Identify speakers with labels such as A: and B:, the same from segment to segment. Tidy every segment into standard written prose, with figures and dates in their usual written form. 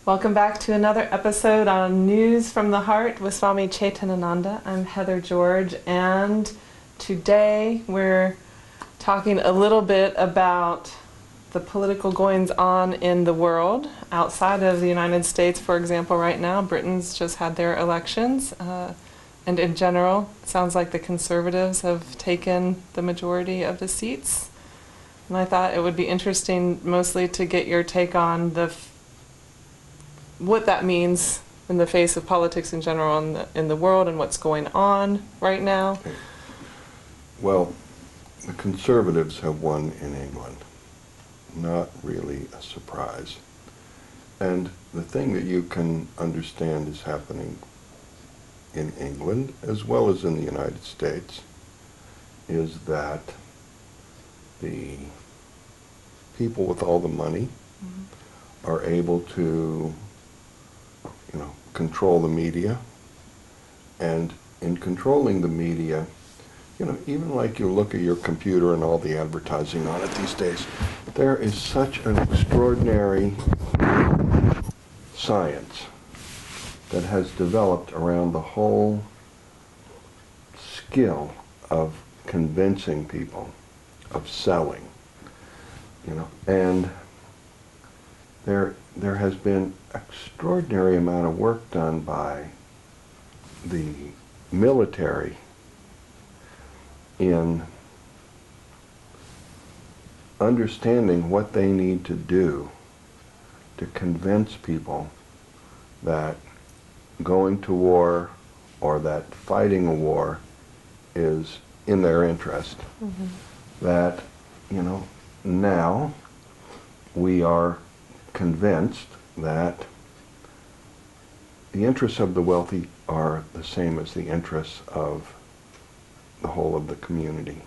A: Welcome back to another episode on News from the Heart with Swami Chetanananda. I'm Heather George, and today we're talking a little bit about the political goings on in the world outside of the United States. For example, right now, Britain's just had their elections, and in general, it sounds like the Conservatives have taken the majority of the seats. And I thought it would be interesting mostly to get your take on what that means in the face of politics in general in the world and what's going on right now.
B: Well, the Conservatives have won in England. Not really a surprise. And the thing that you can understand is happening in England as well as in the United States is that the people with all the money are able to control the media, and in controlling the media, even like you look at your computer and all the advertising on it these days, there is such an extraordinary science that has developed around the whole skill of convincing people, of selling, and there has been extraordinary amount of work done by the military in understanding what they need to do to convince people that going to war or that fighting a war is in their interest. That, now we are convinced that the interests of the wealthy are the same as the interests of the whole of the community.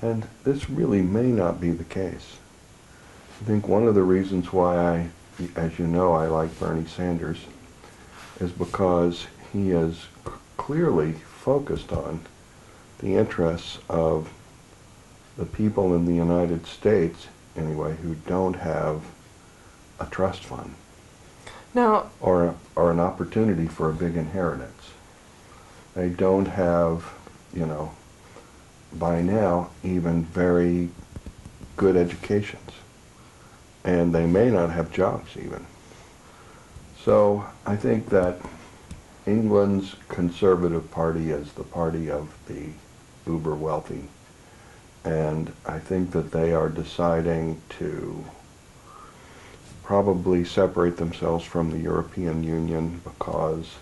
B: And this really may not be the case. I think one of the reasons why as you know, I like Bernie Sanders is because he is clearly focused on the interests of the people in the United States, anyway, who don't have a trust fund or an opportunity for a big inheritance. They don't have, by now, even very good educations. And they may not have jobs even. So I think that England's Conservative Party is the party of the uber wealthy. And I think that they are deciding to probably separate themselves from the European Union because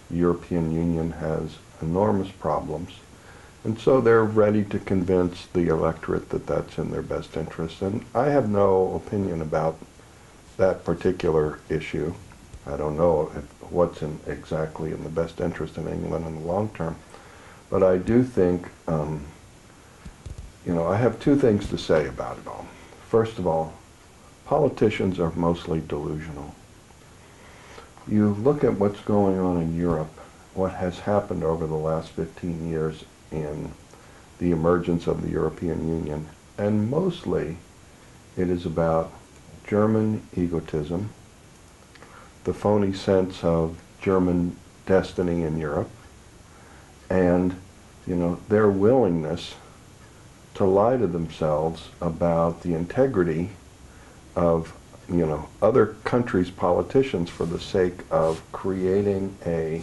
B: the European Union has enormous problems. And so they're ready to convince the electorate that that's in their best interest. And I have no opinion about that particular issue. I don't know what's exactly in the best interest in England in the long term. But I do think, I have two things to say about it all. First of all, politicians are mostly delusional. You look at what's going on in Europe, what has happened over the last 15 years in the emergence of the European Union, and mostly it is about German egotism, the phony sense of German destiny in Europe, and their willingness to lie to themselves about the integrity of other countries' politicians for the sake of creating a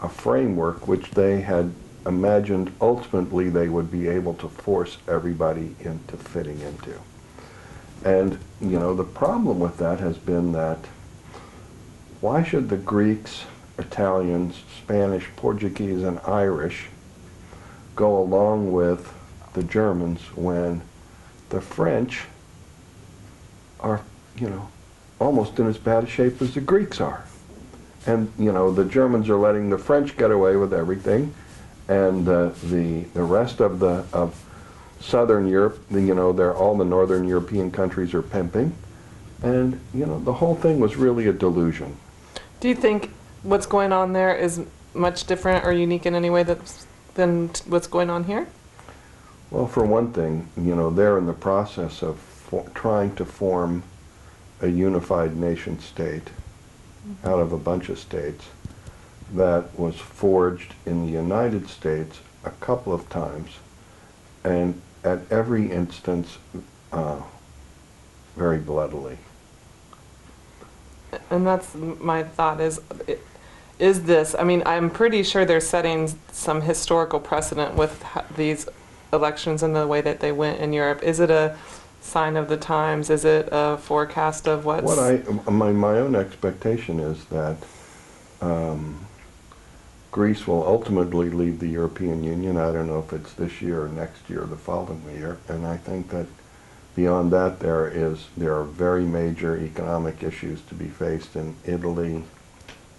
B: framework which they had imagined ultimately they would be able to force everybody into fitting into. And the problem with that has been that why should the Greeks, Italians, Spanish, Portuguese, and Irish go along with the Germans when the French are, almost in as bad a shape as the Greeks are? And, the Germans are letting the French get away with everything, and the rest of Southern Europe, all the Northern European countries are pimping, and, the whole thing was really a delusion.
A: Do you think what's going on there is much different or unique in any way than what's going on here?
B: Well, for one thing, they're in the process of trying to form a unified nation state out of a bunch of states that was forged in the United States a couple of times, and at every instance very bloodily.
A: And that's my thought is this, I mean, I'm pretty sure they're setting some historical precedent with these elections and the way that they went in Europe. Is it a sign of the times? Is it a forecast of what's...
B: My own expectation is that Greece will ultimately leave the European Union. I don't know if it's this year or next year or the following year. And I think that beyond that there are very major economic issues to be faced in Italy.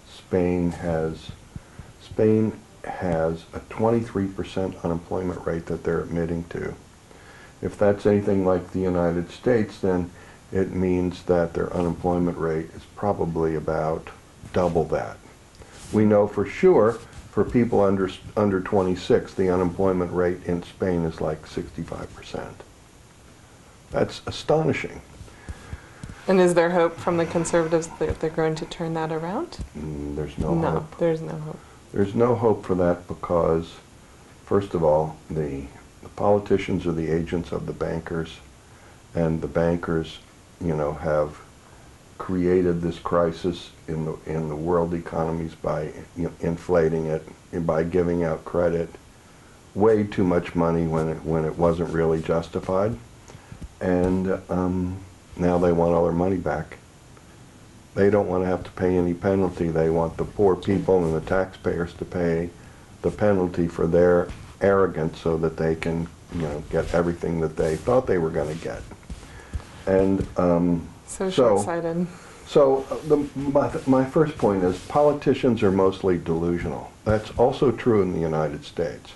B: Spain has a 23% unemployment rate that they're admitting to. If that's anything like the United States, then it means that their unemployment rate is probably about double that. We know for sure for people under 26, the unemployment rate in Spain is like 65%. That's astonishing.
A: And is there hope from the conservatives that they're going to turn that around?
B: There's no hope.
A: No, there's no hope.
B: There's no hope for that because, first of all, the politicians are the agents of the bankers, and the bankers, have created this crisis in the world economies by inflating it, and by giving out credit, way too much money when it wasn't really justified, and now they want all their money back. They don't want to have to pay any penalty. They want the poor people and the taxpayers to pay the penalty for their arrogance so that they can, get everything that they thought they were going to get. And
A: so short-sighted.
B: So my first point is politicians are mostly delusional. That's also true in the United States.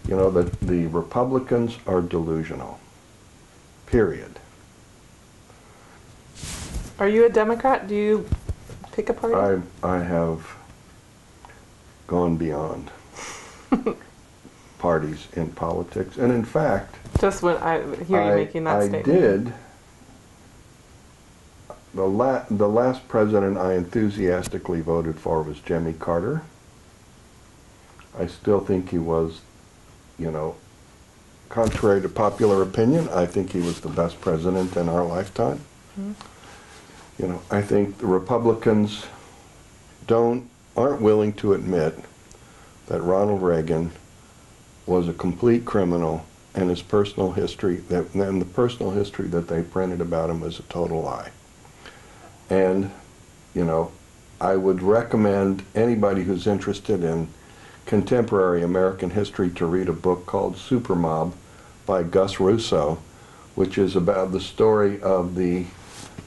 B: The Republicans are delusional. Period.
A: Are you a Democrat? Do you pick a party?
B: I have gone beyond parties in politics, and in fact,
A: just when I hear you making that statement.
B: I did. The last president I enthusiastically voted for was Jimmy Carter. I still think he was, contrary to popular opinion, I think he was the best president in our lifetime. Mm-hmm. I think the Republicans aren't willing to admit that Ronald Reagan was a complete criminal, and his personal history, and the personal history that they printed about him was a total lie. And, I would recommend anybody who's interested in contemporary American history to read a book called Supermob by Gus Russo, which is about the story of the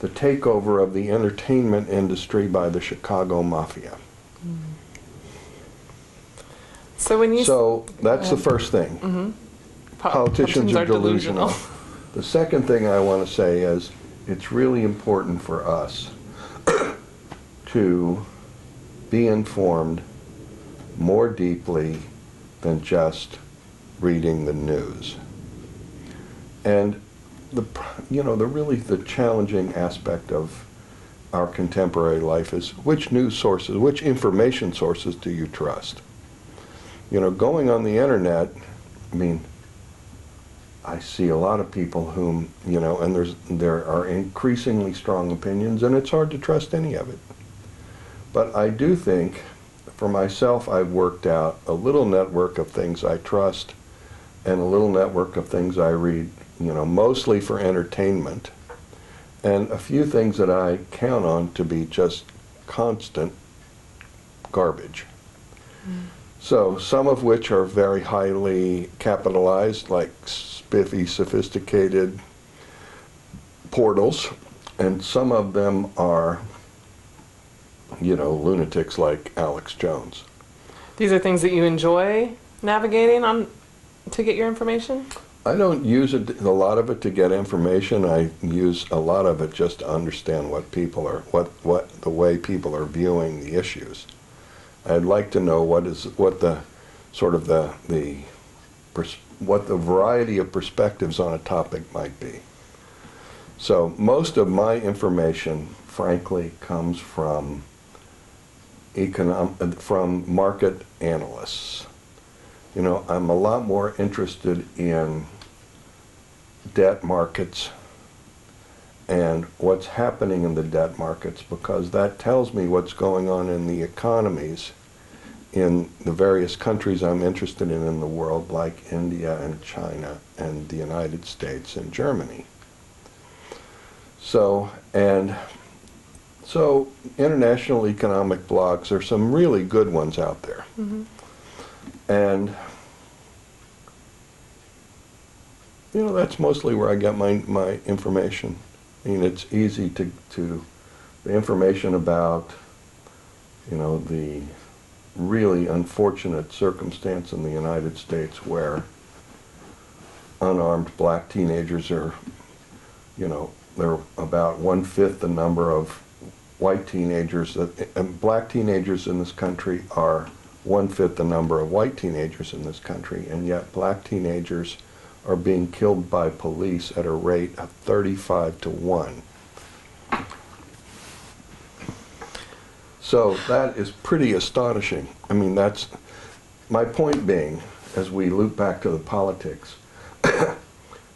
B: takeover of the entertainment industry by the Chicago Mafia. Mm. So that's the first thing. Mm-hmm. Politicians are delusional. The second thing I want to say is it's really important for us to be informed more deeply than just reading the news. And the challenging aspect of our contemporary life is which news sources, which information sources do you trust? Going on the internet, I see a lot of people whom, and there are increasingly strong opinions, and it's hard to trust any of it. But I do think, for myself, I've worked out a little network of things I trust and a little network of things I read, mostly for entertainment, and a few things that I count on to be just constant garbage. Mm. So some of which are very highly capitalized, like spiffy, sophisticated portals, and some of them are, lunatics like Alex Jones.
A: These are things that you enjoy navigating on to get your information?
B: I don't use a lot of it to get information. I use a lot of it just to understand what the way people are viewing the issues. I'd like to know what the variety of perspectives on a topic might be. So most of my information, frankly, comes from market analysts. You know, I'm a lot more interested in debt markets and what's happening in the debt markets, because that tells me what's going on in the economies in the various countries I'm interested in the world, like India and China and the United States and Germany. So international economic blogs, there's some really good ones out there.
A: Mm-hmm.
B: And you know, that's mostly where I get my information. I mean, it's easy to the information about, you know, the really unfortunate circumstance in the United States where unarmed black teenagers are, you know, they're about 1/5 the number of white teenagers, and black teenagers in this country are 1/5 the number of white teenagers in this country, and yet black teenagers are being killed by police at a rate of 35-1. So that is pretty astonishing. I mean, that's my point being, as we loop back to the politics,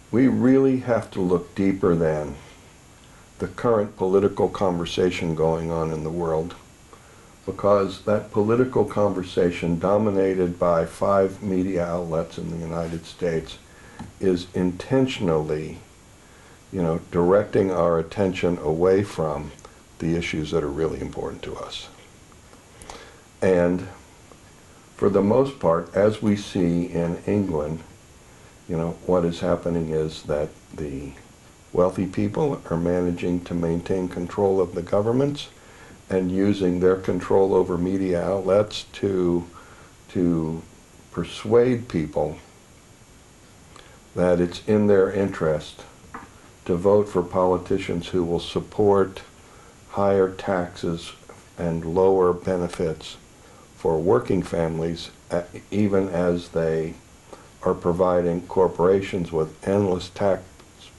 B: we really have to look deeper than the current political conversation going on in the world, because that political conversation, dominated by 5 media outlets in the United States, is intentionally, you know, directing our attention away from the issues that are really important to us. And for the most part, as we see in England, you know, what is happening is that the wealthy people are managing to maintain control of the governments and using their control over media outlets to persuade people that it's in their interest to vote for politicians who will support higher taxes and lower benefits for working families, even as they are providing corporations with endless tax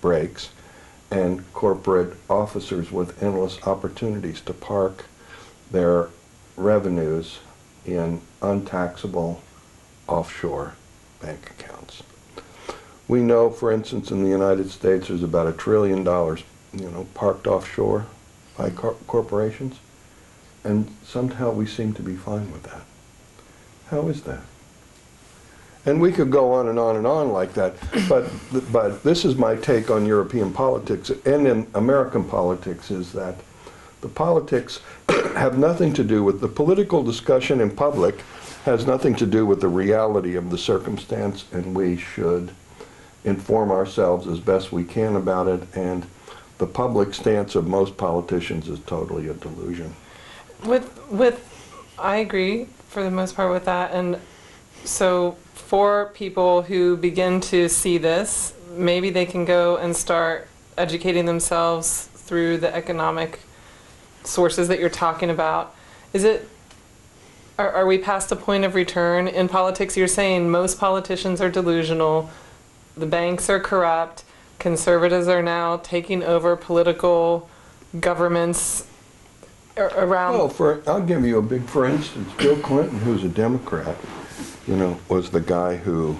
B: breaks and corporate officers with endless opportunities to park their revenues in untaxable offshore bank accounts. We know, for instance, in the United States, there's about $1 trillion, you know, parked offshore by corporations, and somehow we seem to be fine with that. How is that? And we could go on and on and on like that, but this is my take on European politics and in American politics, is that the politics have nothing to do with the political discussion in public, has nothing to do with the reality of the circumstance, and we should inform ourselves as best we can about it, and the public stance of most politicians is totally a delusion.
A: I agree for the most part with that, and so for people who begin to see this, maybe they can go and start educating themselves through the economic sources that you're talking about. Are we past the point of return in politics? You're saying most politicians are delusional, the banks are corrupt, conservatives are now taking over political governments around.
B: Well, I'll give you a big, for instance, Bill Clinton, who's a Democrat, you know, was the guy who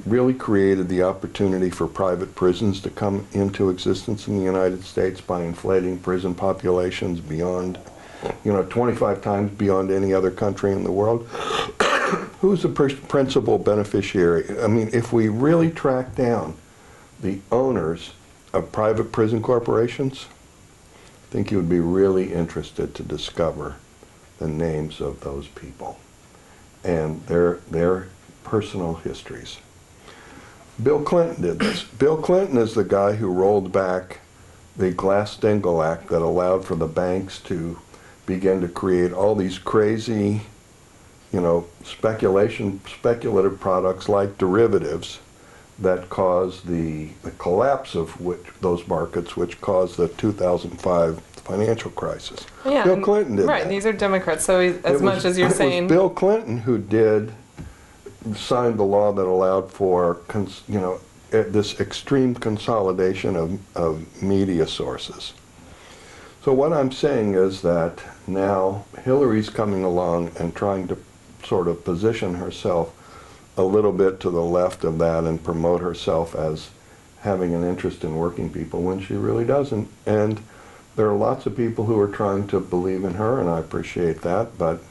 B: really created the opportunity for private prisons to come into existence in the United States by inflating prison populations beyond, you know, 25 times beyond any other country in the world. Who's the principal beneficiary? I mean, if we really track down the owners of private prison corporations, I think you would be really interested to discover the names of those people and their personal histories. Bill Clinton did this. Bill Clinton is the guy who rolled back the Glass-Steagall Act that allowed for the banks to begin to create all these crazy, you know, speculative products like derivatives that caused the collapse of those markets, which caused the 2005 financial crisis.
A: Yeah,
B: Bill Clinton did
A: right,
B: that.
A: These are Democrats, so as much as you're saying...
B: It was Bill Clinton who signed the law that allowed for, you know, this extreme consolidation of media sources. So what I'm saying is that now Hillary's coming along and trying to sort of position herself a little bit to the left of that and promote herself as having an interest in working people when she really doesn't. And there are lots of people who are trying to believe in her, and I appreciate that, but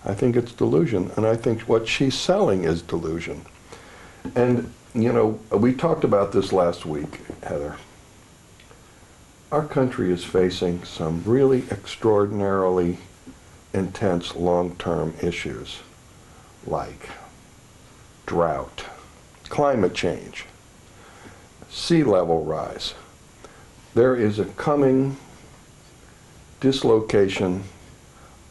B: I think it's delusion, and I think what she's selling is delusion. And, you know, we talked about this last week, Heather. Our country is facing some really extraordinarily intense long-term issues like drought, climate change, sea level rise. There is a coming dislocation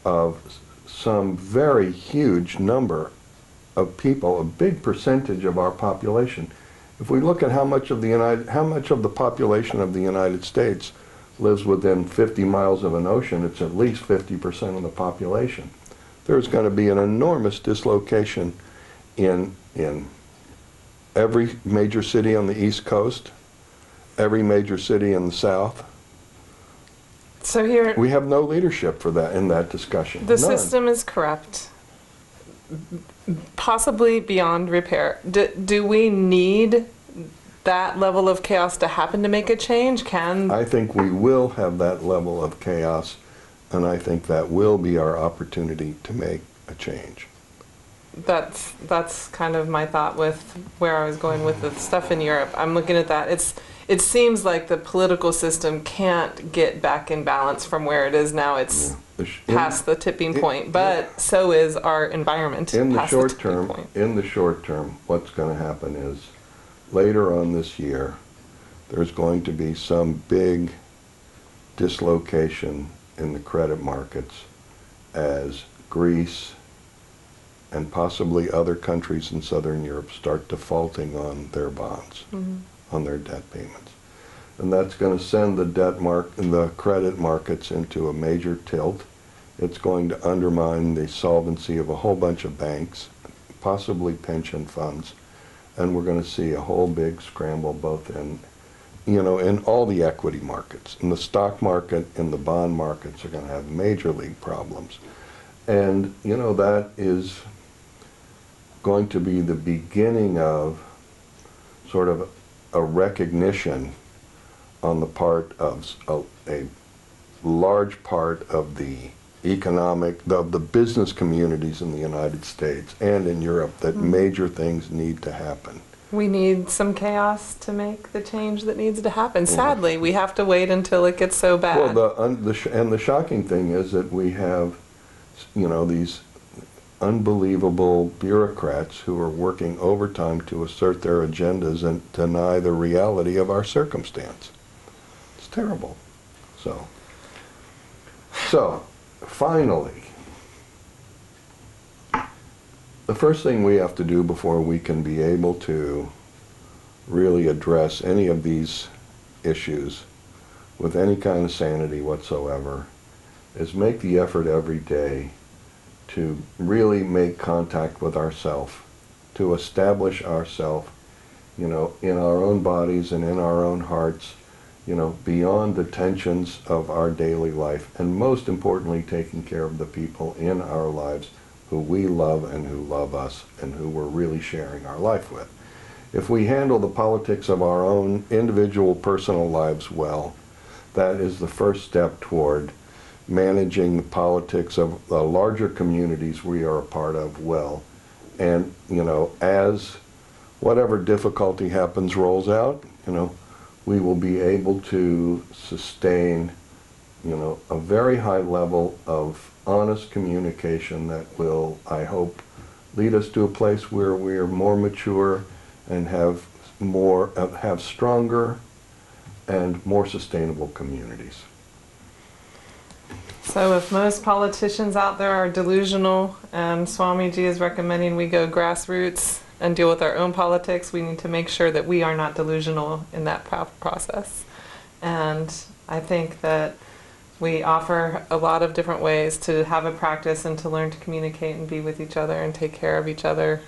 B: of some very huge number of people, a big percentage of our population. If we look at how much of the population of the United States lives within 50 miles of an ocean, it's at least 50% of the population. There's going to be an enormous dislocation in every major city on the East Coast, every major city in the South.
A: So here,
B: we have no leadership for that in that discussion.
A: The
B: None.
A: system is corrupt, possibly beyond repair. Do we need that level of chaos to happen to make a change?
B: I think we will have that level of chaos, and I think that will be our opportunity to make a change.
A: That's kind of my thought with where I was going with the stuff in Europe. I'm looking at that. It seems like the political system can't get back in balance from where it is now. It's past the tipping point, but so is our environment.
B: In the short term, what's going to happen is later on this year, there's going to be some big dislocation in the credit markets as Greece and possibly other countries in Southern Europe start defaulting on their bonds, on their debt payments. And that's going to send the credit markets into a major tilt. It's going to undermine the solvency of a whole bunch of banks, possibly pension funds, and we're going to see a whole big scramble both in, in all the equity markets. In the stock market, in the bond markets are going to have major league problems. And, that is going to be the beginning of sort of a recognition on the part of a large part of the the business communities in the United States and in Europe that major things need to happen.
A: We need some chaos to make the change that needs to happen. Sadly, we have to wait until it gets so bad.
B: Well, the shocking thing is that we have, these unbelievable bureaucrats who are working overtime to assert their agendas and deny the reality of our circumstance. It's terrible. So finally, the first thing we have to do before we can be able to really address any of these issues with any kind of sanity whatsoever is make the effort every day to really make contact with ourselves, to establish ourselves, in our own bodies and in our own hearts, beyond the tensions of our daily life, and most importantly, taking care of the people in our lives who we love and who love us and who we're really sharing our life with. If we handle the politics of our own individual personal lives well, that is the first step toward managing the politics of the larger communities we are a part of well. And, as whatever difficulty happens rolls out, we will be able to sustain, a very high level of honest communication that will, I hope, lead us to a place where we are more mature and have stronger and more sustainable communities.
A: So if most politicians out there are delusional and Swamiji is recommending we go grassroots and deal with our own politics, we need to make sure that we are not delusional in that process. And I think that we offer a lot of different ways to have a practice and to learn to communicate and be with each other and take care of each other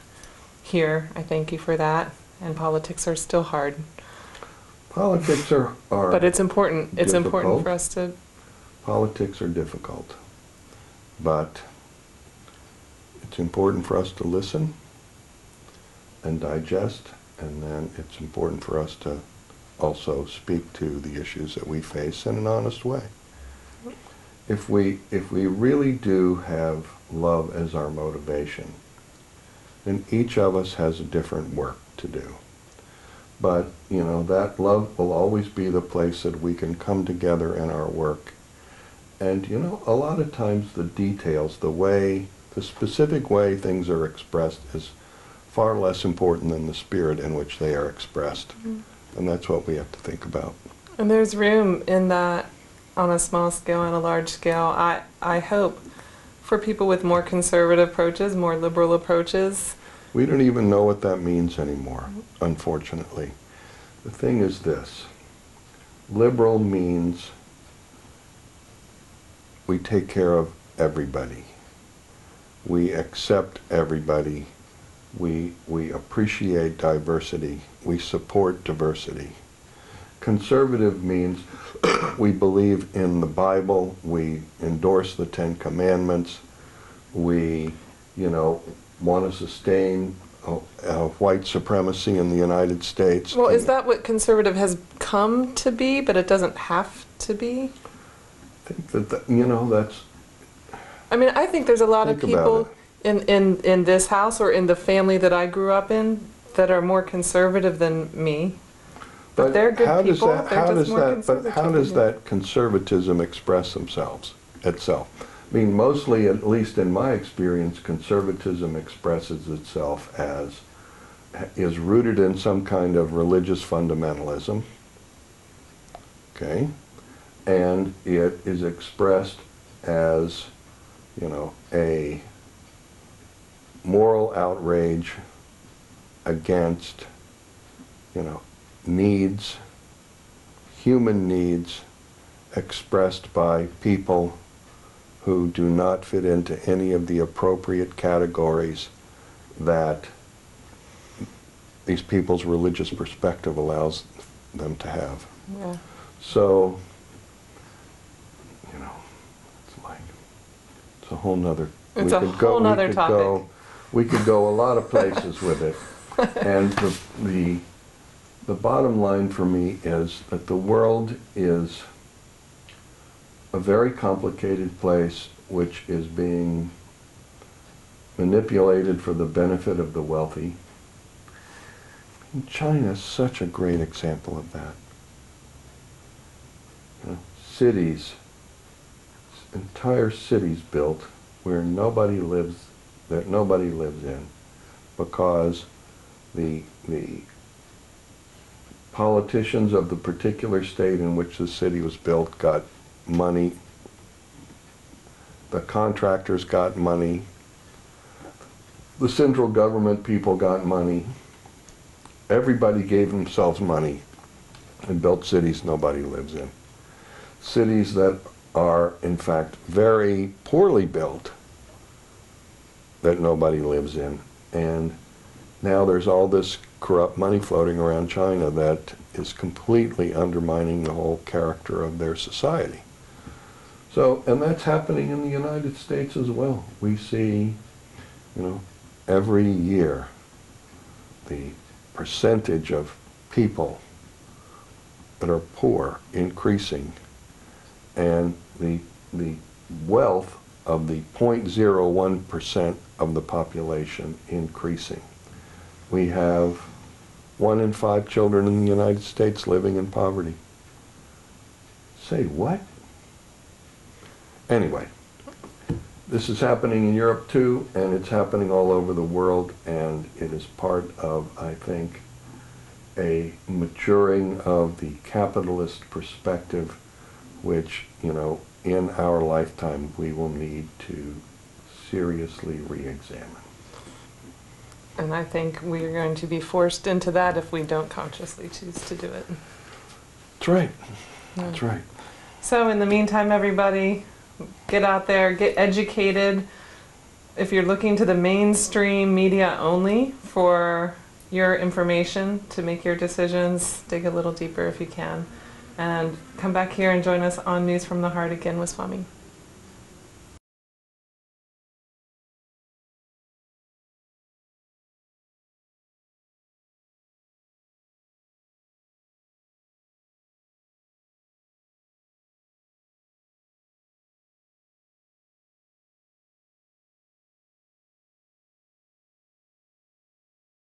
A: here. I thank you for that. and politics are still hard.
B: Politics are
A: But it's important. It's important
B: difficult.
A: for us to...
B: Politics are difficult, but it's important for us to listen and digest, and then it's important for us to also speak to the issues that we face in an honest way. If we really do have love as our motivation, then each of us has a different work to do. But, you know, that love will always be the place that we can come together in our work. And, you know, a lot of times the details, the specific way things are expressed is far less important than the spirit in which they are expressed. Mm-hmm. And that's what we have to think about.
A: And there's room in that on a small scale and a large scale. I hope for people with more conservative approaches, more liberal approaches.
B: We don't even know what that means anymore, unfortunately. The thing is this. Liberal means we take care of everybody. We accept everybody. We appreciate diversity. We support diversity. Conservative means we believe in the Bible. We endorse the Ten Commandments. We, you know, want to sustain white supremacy in the United States.
A: Well, is that what conservative has come to be, but it doesn't have to be?
B: I think that, you know, that's...
A: I mean, I think there's a lot of people in this house or in the family that I grew up in that are more conservative than me. But they're good people. How
B: does that conservatism express itself? I mean, mostly, at least in my experience, conservatism expresses itself as, is rooted in some kind of religious fundamentalism, okay? And it is expressed as, you know, a moral outrage against, you know, needs, human needs expressed by people who do not fit into any of the appropriate categories that these people's religious perspective allows them to have.
A: Yeah.
B: So, you know, it's a whole nother...
A: It's a whole nother topic.
B: We could go a lot of places with it. And the bottom line for me is that the world is a very complicated place which is being manipulated for the benefit of the wealthy. And China is such a great example of that. You know, cities, entire cities built where nobody lives in because the politicians of the particular state in which the city was built got money, the contractors got money, the central government people got money, everybody gave themselves money and built cities nobody lives in. Cities that are, in fact, very poorly built that nobody lives in. And now there's all this corrupt money floating around China that is completely undermining the whole character of their society. So, and that's happening in the United States as well. We see, you know, every year the percentage of people that are poor increasing, and the wealth of the 0.01% of the population increasing. We have 1 in 5 children in the United States living in poverty. Say what? Anyway, this is happening in Europe too, and it's happening all over the world, and it is part of, I think, a maturing of the capitalist perspective, which, you know, in our lifetime we will need to seriously re-examine.
A: And I think we are going to be forced into that if we don't consciously choose to do it.
B: That's right.
A: Yeah.
B: That's right.
A: So in the meantime, everybody, get out there, get educated. If you're looking to the mainstream media only for your information to make your decisions. Dig a little deeper if you can. And come back here and join us on News from the Heart again with Swami.